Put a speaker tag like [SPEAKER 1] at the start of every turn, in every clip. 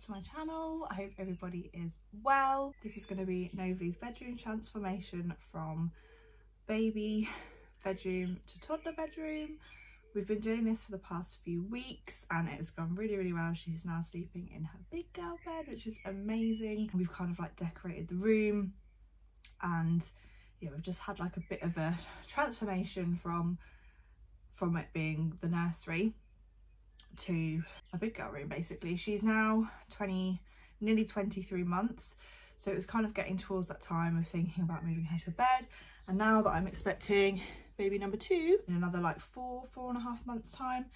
[SPEAKER 1] to my channel. I hope everybody is well. This is going to be Novaly's bedroom transformation from baby bedroom to toddler bedroom. We've been doing this for the past few weeks and it's gone really well. She's now sleeping in her big girl bed, which is amazing. We've kind of like decorated the room and yeah, we've just had like a bit of a transformation from it being the nursery to a big girl room basically. She's now nearly 23 months, so it was kind of getting towards that time of thinking about moving her to a bed. And now that I'm expecting baby number 2 in another like 4.5 months time,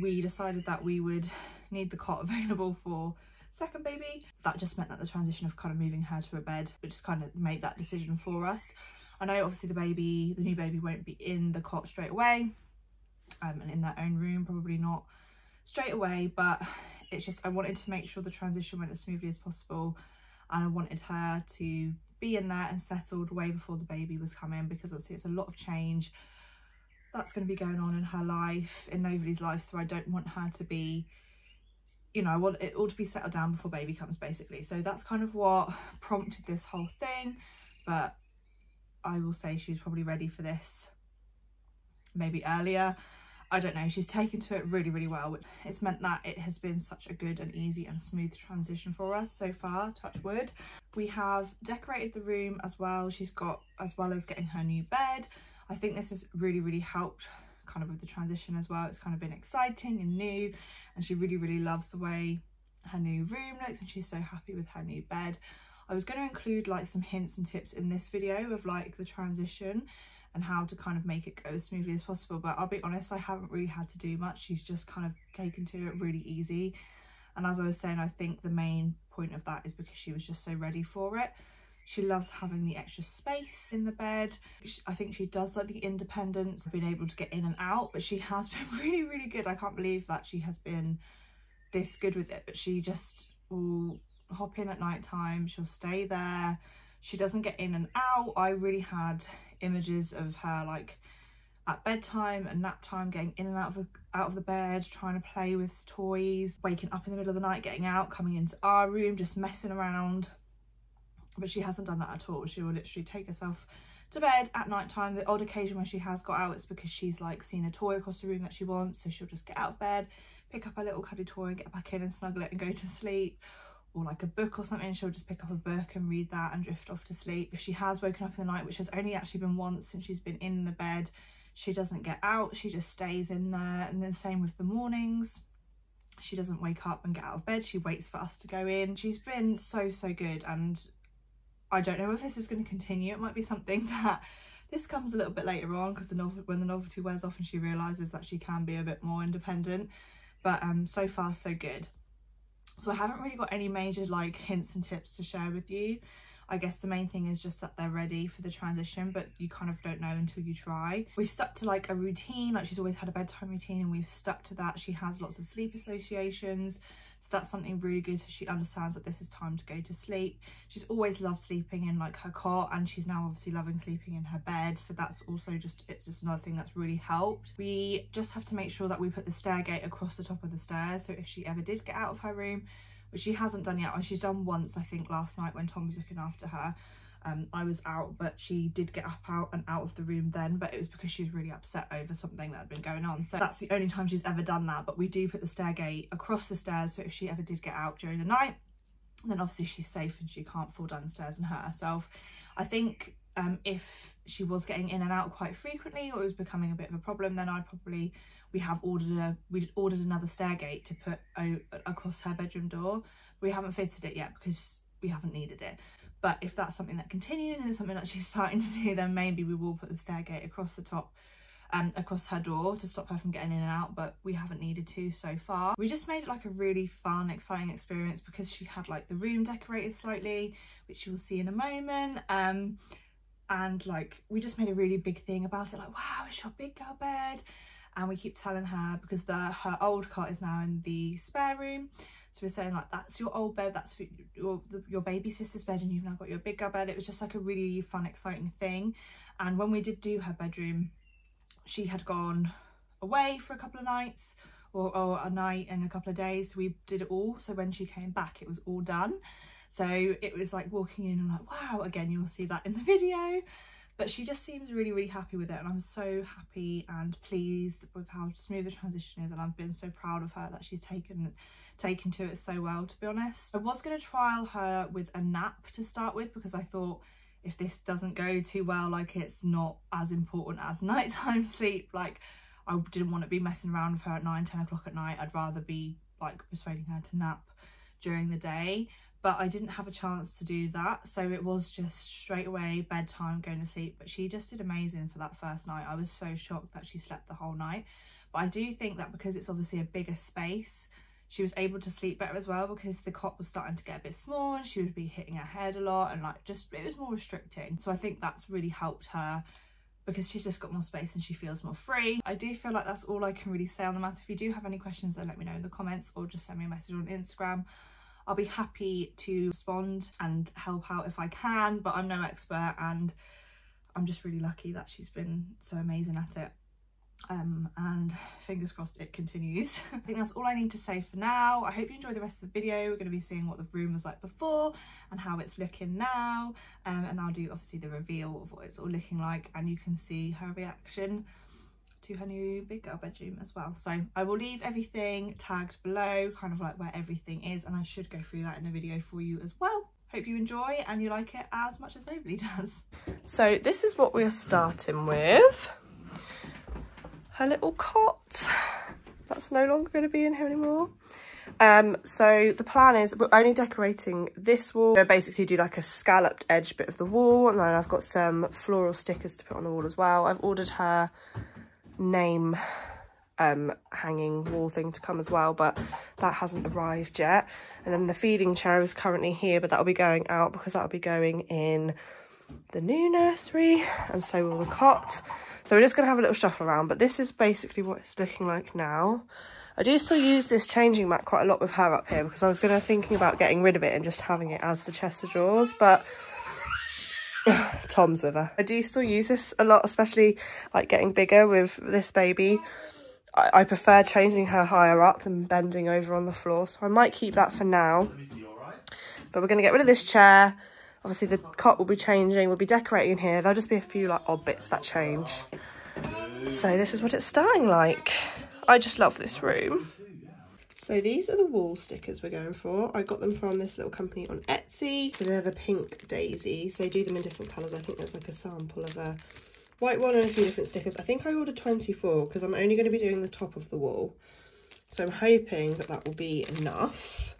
[SPEAKER 1] we decided that we would need the cot available for second baby. That just meant that the transition of kind of moving her to a bed, it just kind of made that decision for us. I know obviously the new baby won't be in the cot straight away and in their own room, probably not straight away, but it's just I wanted to make sure the transition went as smoothly as possible, and I wanted her to be in there and settled way before the baby was coming, because obviously it's a lot of change that's going to be going on in her life, in Novaly's life, so I don't want her to be, you know, I want it all to be settled down before baby comes basically. So that's kind of what prompted this whole thing, but I will say she's probably ready for this maybe earlier. I don't know, she's taken to it really well. It's meant that it has been such a good and easy and smooth transition for us so far, touch wood. We have decorated the room as well. She's got, as well as getting her new bed. I think this has really helped kind of with the transition as well. It's kind of been exciting and new, and she really loves the way her new room looks, and she's so happy with her new bed. I was going to include like some hints and tips in this video of like the transition and how to kind of make it go as smoothly as possible, but I'll be honest, I haven't really had to do much. She's just kind of taken to it really easy, and as I was saying, I think the main point of that is because she was just so ready for it. She loves having the extra space in the bed. I think she does like the independence of being able to get in and out, but she has been really good. I can't believe that she has been this good with it, but she just will hop in at night time, she'll stay there. She doesn't get in and out. I really had images of her like at bedtime and nap time getting in and out of the bed, trying to play with toys, waking up in the middle of the night, getting out, coming into our room, just messing around. But she hasn't done that at all. She will literally take herself to bed at night time. The odd occasion when she has got out, it's because she's like seen a toy across the room that she wants, so she'll just get out of bed, pick up a little cuddly toy and get back in and snuggle it and go to sleep. Or like a book or something, she'll just pick up a book and read that and drift off to sleep. If she has woken up in the night, which has only actually been once since she's been in the bed, she doesn't get out, she just stays in there. And then same with the mornings, she doesn't wake up and get out of bed, she waits for us to go in. She's been so good, and I don't know if this is going to continue. It might be something that this comes a little bit later on, because when the novelty wears off and she realises that she can be a bit more independent, but so far so good. So I haven't really got any major like hints and tips to share with you. I guess the main thing is just that they're ready for the transition, but you kind of don't know until you try. We've stuck to like a routine, like she's always had a bedtime routine, and we've stuck to that. She has lots of sleep associations, so that's something really good, so she understands that this is time to go to sleep. She's always loved sleeping in like her cot, and she's now obviously loving sleeping in her bed, so that's also it's just another thing that's really helped. We just have to make sure that we put the stair gate across the top of the stairs, so if she ever did get out of her room, which she hasn't done yet, she's done once I think last night when Tom was looking after her. I was out, but she did get up out and out of the room then, but it was because she was really upset over something that had been going on, so that's the only time she's ever done that. But we do put the stair gate across the stairs, so if she ever did get out during the night, then obviously she's safe and she can't fall down the stairs and hurt herself. I think if she was getting in and out quite frequently, or it was becoming a bit of a problem, then we'd ordered another stair gate to put across her bedroom door. We haven't fitted it yet because we haven't needed it, but if that's something that continues and it's something that she's starting to do, then maybe we will put the stair gate across the top across her door to stop her from getting in and out, but we haven't needed to so far. We just made it like a really fun, exciting experience, because she had like the room decorated slightly, which you will see in a moment, and like we just made a really big thing about it, like, wow, it's your big girl bed. And we keep telling her, because her old cot is now in the spare room, so we're saying like, that's your old bed, that's your baby sister's bed, and you've now got your big girl bed. It was just like a really fun, exciting thing. And when we did do her bedroom, she had gone away for a couple of nights, or a night in a couple of days. We did it all, so when she came back it was all done. So it was like walking in and like, wow, again, you'll see that in the video. But she just seems really, really happy with it, and I'm so happy and pleased with how smooth the transition is, and I've been so proud of her that she's taken to it so well, to be honest. I was going to trial her with a nap to start with, because I thought if this doesn't go too well, like it's not as important as nighttime sleep, like I didn't want to be messing around with her at 9-10 o'clock at night. I'd rather be like persuading her to nap during the day. But I didn't have a chance to do that, so it was just straight away bedtime, going to sleep. But she just did amazing for that first night. I was so shocked that she slept the whole night. But I do think that because it's obviously a bigger space, she was able to sleep better as well, because the cot was starting to get a bit small and she would be hitting her head a lot, and like just it was more restricting. So I think that's really helped her, because she's just got more space and she feels more free. I do feel like that's all I can really say on the matter. If you do have any questions, then let me know in the comments, or just send me a message on Instagram. I'll be happy to respond and help out if I can, but I'm no expert, and I'm just really lucky that she's been so amazing at it. And fingers crossed it continues. I think that's all I need to say for now. I hope you enjoy the rest of the video. We're going to be seeing what the room was like before and how it's looking now, and I'll do obviously the reveal of what it's all looking like, and you can see her reaction to her new big girl bedroom as well. So I will leave everything tagged below, kind of like where everything is, and I should go through that in the video for you as well. Hope you enjoy and you like it as much as Nobly does. So this is what we are starting with. Her little cot. That's no longer going to be in here anymore. So the plan is we're only decorating this wall. I basically do like a scalloped edge bit of the wall, and then I've got some floral stickers to put on the wall as well. I've ordered her name hanging wall thing to come as well, but that hasn't arrived yet. And then the feeding chair is currently here, but that'll be going out because that'll be going in the new nursery, and so will the cot. So we're just going to have a little shuffle around, but this is basically what it's looking like now. I do still use this changing mat quite a lot with her up here, because I was thinking about getting rid of it and just having it as the chest of drawers, but Tom's with her. I do still use this a lot, especially like getting bigger with this baby. I prefer changing her higher up than bending over on the floor, so I might keep that for now. But we're going to get rid of this chair. Obviously the cot will be changing, we'll be decorating in here. There'll just be a few like odd bits that change. So this is what it's starting like. I just love this room. So these are the wall stickers we're going for. I got them from this little company on Etsy. So they're the pink daisies. They do them in different colours. I think there's like a sample of a white one and a few different stickers. I think I ordered 24 because I'm only going to be doing the top of the wall. So I'm hoping that that will be enough.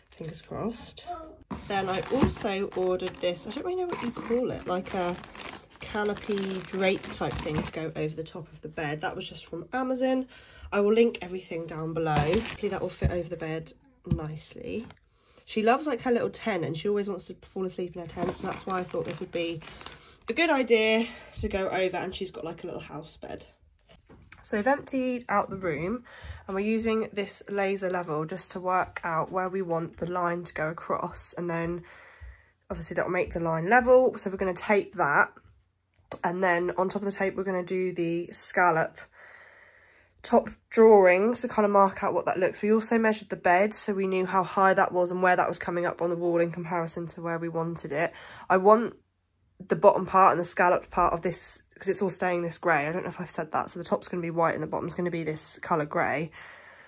[SPEAKER 1] Fingers crossed. Then I also ordered this, I don't really know what you call it, like a canopy drape type thing to go over the top of the bed. That was just from Amazon. I will link everything down below. Hopefully that will fit over the bed nicely. She loves like her little tent, and she always wants to fall asleep in her tent, so that's why I thought this would be a good idea to go over, and she's got like a little house bed. So we've emptied out the room, and we're using this laser level just to work out where we want the line to go across, and then obviously that will make the line level. So we're going to tape that, and then on top of the tape we're going to do the scallop top drawings to kind of mark out what that looks. We also measured the bed, so we knew how high that was and where that was coming up on the wall in comparison to where we wanted it. I want the bottom part and the scalloped part of this, because it's all staying this grey. I don't know if I've said that. So the top's going to be white and the bottom's going to be this colour grey.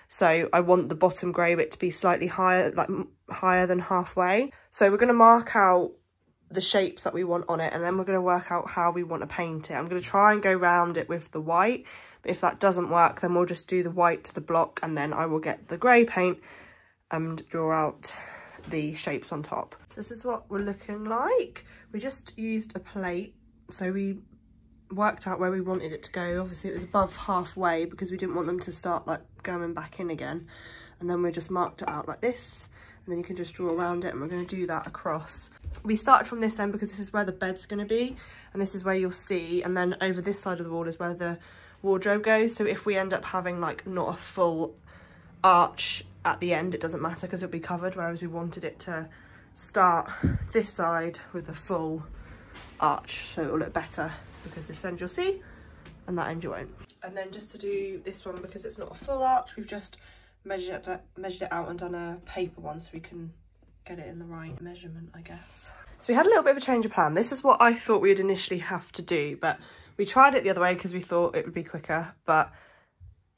[SPEAKER 1] So I want the bottom grey bit to be slightly higher, like higher than halfway. So we're going to mark out the shapes that we want on it, and then we're going to work out how we want to paint it. I'm going to try and go round it with the white, but if that doesn't work, then we'll just do the white to the block, and then I will get the grey paint and draw out the shapes on top. So this is what we're looking like. We just used a plate, so we worked out where we wanted it to go. Obviously it was above halfway because we didn't want them to start like going back in again, and then we just marked it out like this, and then you can just draw around it, and we're going to do that across. We started from this end because this is where the bed's going to be, and this is where you'll see, and then over this side of the wall is where the wardrobe goes. So if we end up having like not a full arch at the end, it doesn't matter because it'll be covered, whereas we wanted it to start this side with a full arch, so it'll look better because this end you'll see and that end you won't.
[SPEAKER 2] And then just to do this one, because it's not a full arch, we've just measured it out and done a paper one so we can get it in the right measurement, I guess. So we had a little bit of a change of plan. This is what I thought we would initially have to do, but we tried it the other way because we thought it would be quicker, but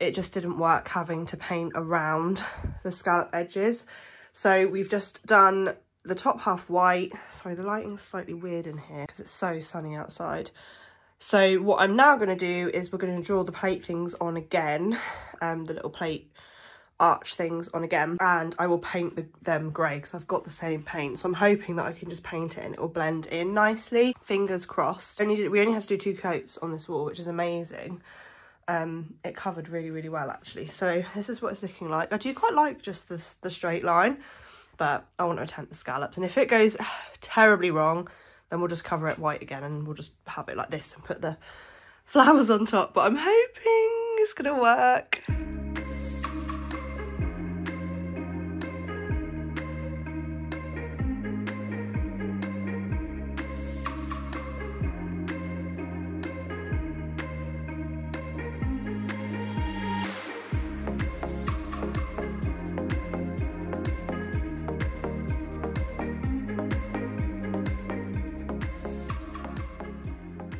[SPEAKER 2] it just didn't work having to paint around the scallop edges. So we've just done the top half white. Sorry, the lighting's slightly weird in here because it's so sunny outside. So what I'm now going to do is we're going to draw the plate things on again, the little plate arch things on again, and I will paint them grey because I've got the same paint. So I'm hoping that I can just paint it and it will blend in nicely. Fingers crossed. We only had to do 2 coats on this wall, which is amazing. It covered really, really well actually. So this is what it's looking like. I do quite like just the straight line, but I want to attempt the scallops. And if it goes terribly wrong, then we'll just cover it white again and we'll just have it like this and put the flowers on top. But I'm hoping it's gonna work.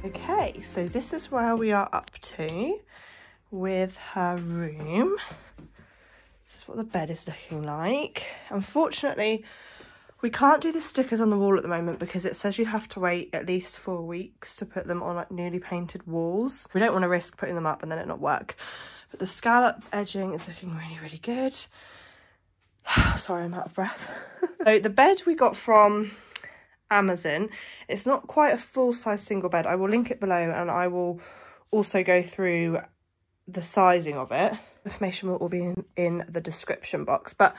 [SPEAKER 2] Okay, so this is where we are up to with her room. This is what the bed is looking like. Unfortunately, we can't do the stickers on the wall at the moment because it says you have to wait at least 4 weeks to put them on like newly painted walls. We don't want to risk putting them up and then it not work. But the scallop edging is looking really, really good. Sorry, I'm out of breath. So the bed we got from Amazon, it's not quite a full-size single bed. I will link it below and I will also go through the sizing of it. Information will all be in the description box, but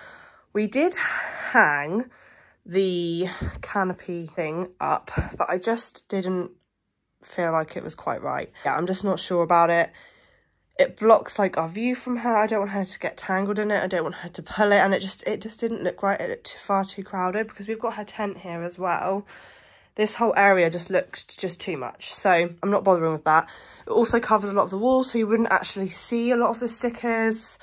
[SPEAKER 2] we did hang the canopy thing up, but I just didn't feel like it was quite right. Yeah, I'm just not sure about it. It blocks like our view from her. I don't want her to get tangled in it. I don't want her to pull it, and it just didn't look right. It looked far too crowded because we've got her tent here as well. This whole area just looked just too much, so I'm not bothering with that. It also covered a lot of the wall, so you wouldn't actually see a lot of the stickers.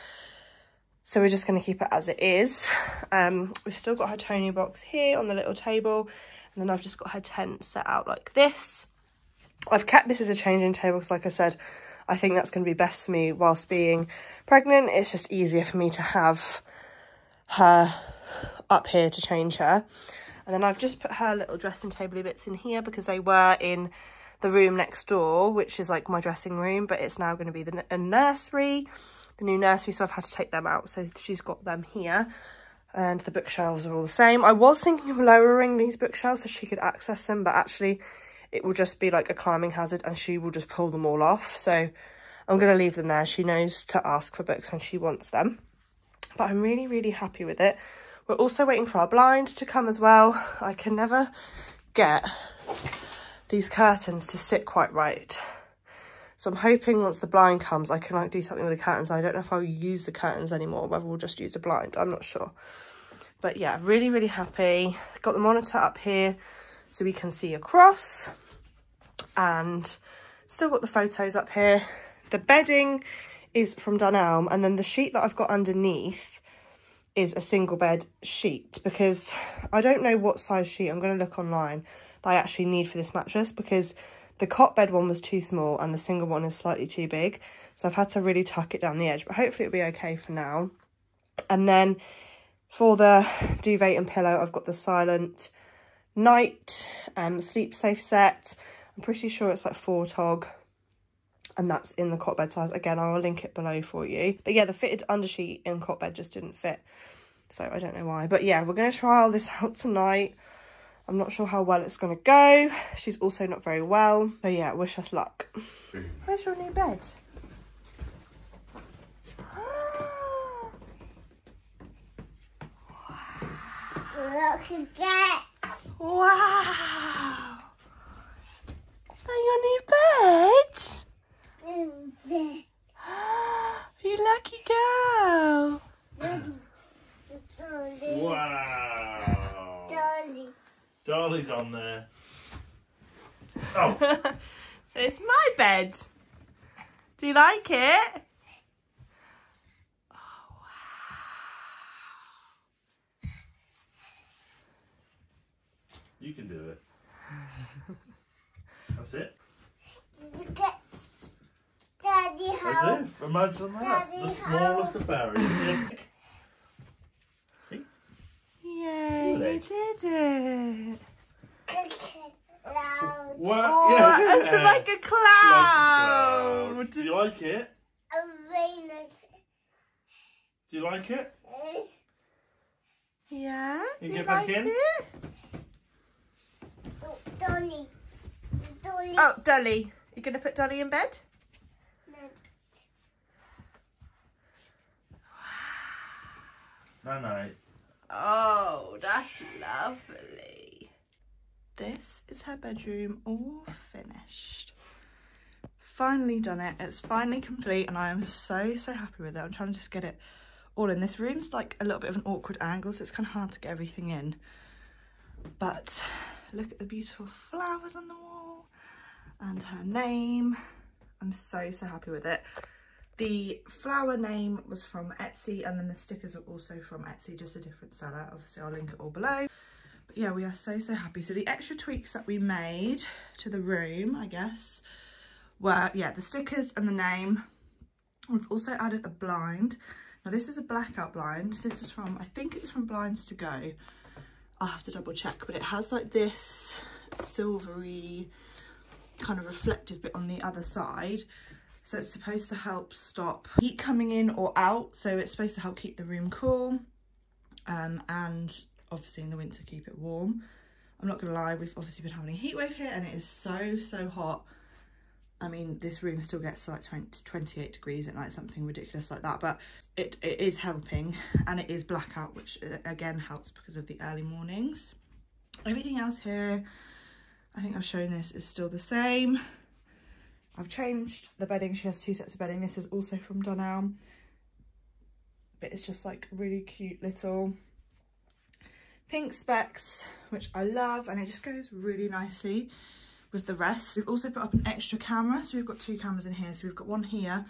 [SPEAKER 2] So we're just going to keep it as it is. We've still got her toning box here on the little table, and then I've just got her tent set out like this. I've kept this as a changing table because, like I said, I think that's going to be best for me whilst being pregnant. It's just easier for me to have her up here to change her. And then I've just put her little dressing table bits in here because they were in the room next door, which is like my dressing room, but it's now going to be a nursery, the new nursery, so I've had to take them out. So she's got them here, and the bookshelves are all the same. I was thinking of lowering these bookshelves so she could access them, but actually it will just be like a climbing hazard and she will just pull them all off. So I'm going to leave them there. She knows to ask for books when she wants them. But I'm really, really happy with it. We're also waiting for our blind to come as well. I can never get these curtains to sit quite right. So I'm hoping once the blind comes, I can like do something with the curtains. I don't know if I'll use the curtains anymore, whether we'll just use a blind. I'm not sure. But yeah, really, really happy. Got the monitor up here so we can see across, and still got the photos up here. The bedding is from Dunelm, and then the sheet that I've got underneath is a single bed sheet because I don't know what size sheet, I'm going to look online, that I actually need for this mattress because the cot bed one was too small and the single one is slightly too big. So I've had to really tuck it down the edge, but hopefully it'll be okay for now. And then for the duvet and pillow, I've got the Silent Night sleep safe set. I'm pretty sure it's like 4 tog, and that's in the cot bed size. Again, I will link it below for you. But yeah, the fitted undersheet in cot bed just didn't fit, so I don't know why. But yeah, we're going to trial this out tonight. I'm not sure how well it's going to go. She's also not very well, so yeah, wish us luck. Where's your new bed?
[SPEAKER 3] Look again.
[SPEAKER 1] Wow! Is that your new bed? You lucky girl!
[SPEAKER 4] Wow!
[SPEAKER 3] Dolly.
[SPEAKER 4] Dolly's on there. Oh!
[SPEAKER 1] So it's my bed.
[SPEAKER 2] Do you like it? Oh, wow.
[SPEAKER 4] You can do it. That's it.
[SPEAKER 3] Daddy,
[SPEAKER 4] That's it. Imagine that.
[SPEAKER 3] Daddy,
[SPEAKER 4] the smallest of barriers. See?
[SPEAKER 2] Yay, you did it.
[SPEAKER 4] What?
[SPEAKER 2] Oh,
[SPEAKER 4] Yeah.
[SPEAKER 2] it's like a cloud.
[SPEAKER 4] Do you like it? Do you like it?
[SPEAKER 2] Yeah?
[SPEAKER 4] You get back in?
[SPEAKER 2] It?
[SPEAKER 3] Dolly.
[SPEAKER 2] Oh, Dolly. You going to put Dolly in bed?
[SPEAKER 4] No, no.
[SPEAKER 2] Oh, that's lovely. This is her bedroom all finished. Finally done it. It's finally complete and I am so happy with it. I'm trying to just get it all in. This room's like a little bit of an awkward angle, so it's kind of hard to get everything in. But look at the beautiful flowers on the wall and her name. I'm so happy with it. The flower name was from Etsy and then the stickers were also from Etsy, just a different seller. Obviously I'll link it all below. But yeah, we are so happy. So the extra tweaks that we made to the room, I guess, were, yeah, the stickers and the name. We've also added a blind. Now this is a blackout blind. This was from, I think it was from Blinds to Go. I'll have to double check, but it has like this silvery kind of reflective bit on the other side. So it's supposed to help stop heat coming in or out. So it's supposed to help keep the room cool. And obviously in the winter keep it warm. I'm not gonna lie, we've obviously been having a heat wave here and it is so hot. I mean, this room still gets to like 28 degrees at night, something ridiculous like that, but it is helping, and it is blackout, which again helps because of the early mornings. Everything else here, I think I've shown this, is still the same. I've changed the bedding. She has 2 sets of bedding. This is also from Dunelm, but it's just like really cute little pink specs, which I love, and it just goes really nicely with the rest. We've also put up an extra camera, so we've got 2 cameras in here. So we've got one here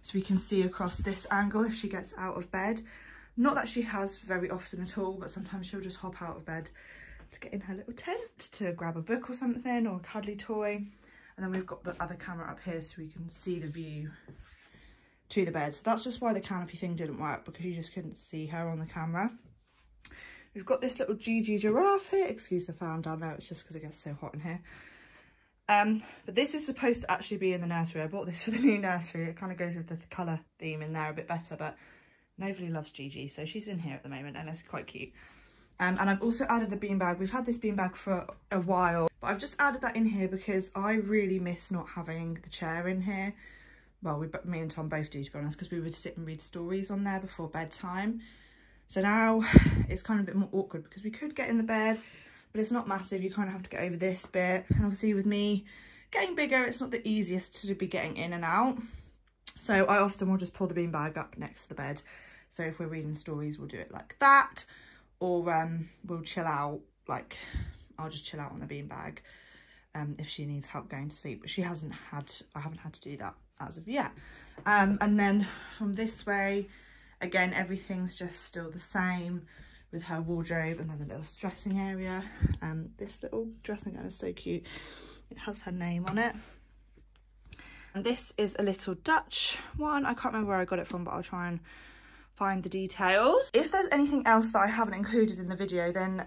[SPEAKER 2] so we can see across this angle if she gets out of bed. Not that she has very often at all, but sometimes she'll just hop out of bed to get in her little tent to grab a book or something, or a cuddly toy. And then we've got the other camera up here so we can see the view to the bed. So that's just why the canopy thing didn't work, because you just couldn't see her on the camera. We've got this little Gigi giraffe here. Excuse the fan down there, it's just because it gets so hot in here. But this is supposed to actually be in the nursery. I bought this for the new nursery. It kind of goes with the colour theme in there a bit better, but nobody loves Gigi, so she's in here at the moment and it's quite cute. And I've also added the beanbag. We've had this beanbag for a while, but I've just added that in here because I really miss not having the chair in here. Well, me and Tom both do, to be honest, because we would sit and read stories on there before bedtime. So now it's kind of a bit more awkward because we could get in the bed, but it's not massive. You kind of have to get over this bit. And obviously with me getting bigger, it's not the easiest to be getting in and out. So I often will just pull the beanbag up next to the bed. So if we're reading stories, we'll do it like that. Or we'll chill out, like I'll just chill out on the beanbag if she needs help going to sleep. But I haven't had to do that as of yet. And then from this way, again, everything's just still the same with her wardrobe, and then the little dressing area. This little dressing gown is so cute. It has her name on it. And this is a little Dutch one. I can't remember where I got it from, but I'll try and find the details. If there's anything else that I haven't included in the video, then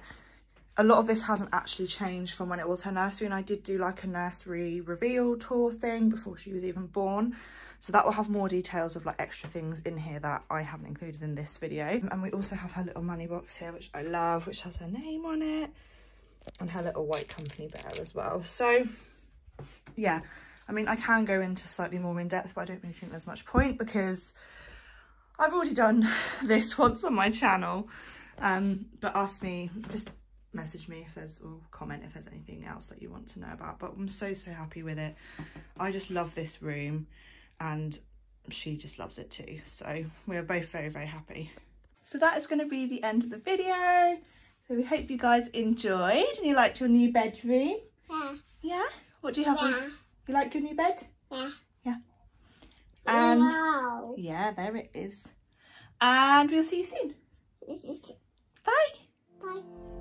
[SPEAKER 2] a lot of this hasn't actually changed from when it was her nursery, and I did do like a nursery reveal tour thing before she was even born. So that will have more details of like extra things in here that I haven't included in this video. And we also have her little money box here, which I love, which has her name on it, and her little white company bear as well. So yeah, I mean, I can go into slightly more in depth, but I don't really think there's much point because I've already done this once on my channel. But just message me if there's, or comment if there's anything else that you want to know about. But I'm so happy with it. I just love this room, and she just loves it too. So we're both very happy. So that is going to be the end of the video. So we hope you guys enjoyed and you liked your new bedroom.
[SPEAKER 3] Yeah.
[SPEAKER 2] Yeah? What do you have?
[SPEAKER 3] Yeah.
[SPEAKER 2] You like your new bed?
[SPEAKER 3] Yeah.
[SPEAKER 2] Yeah.
[SPEAKER 1] Yeah, there it is. And we'll see you soon. Bye.
[SPEAKER 3] Bye.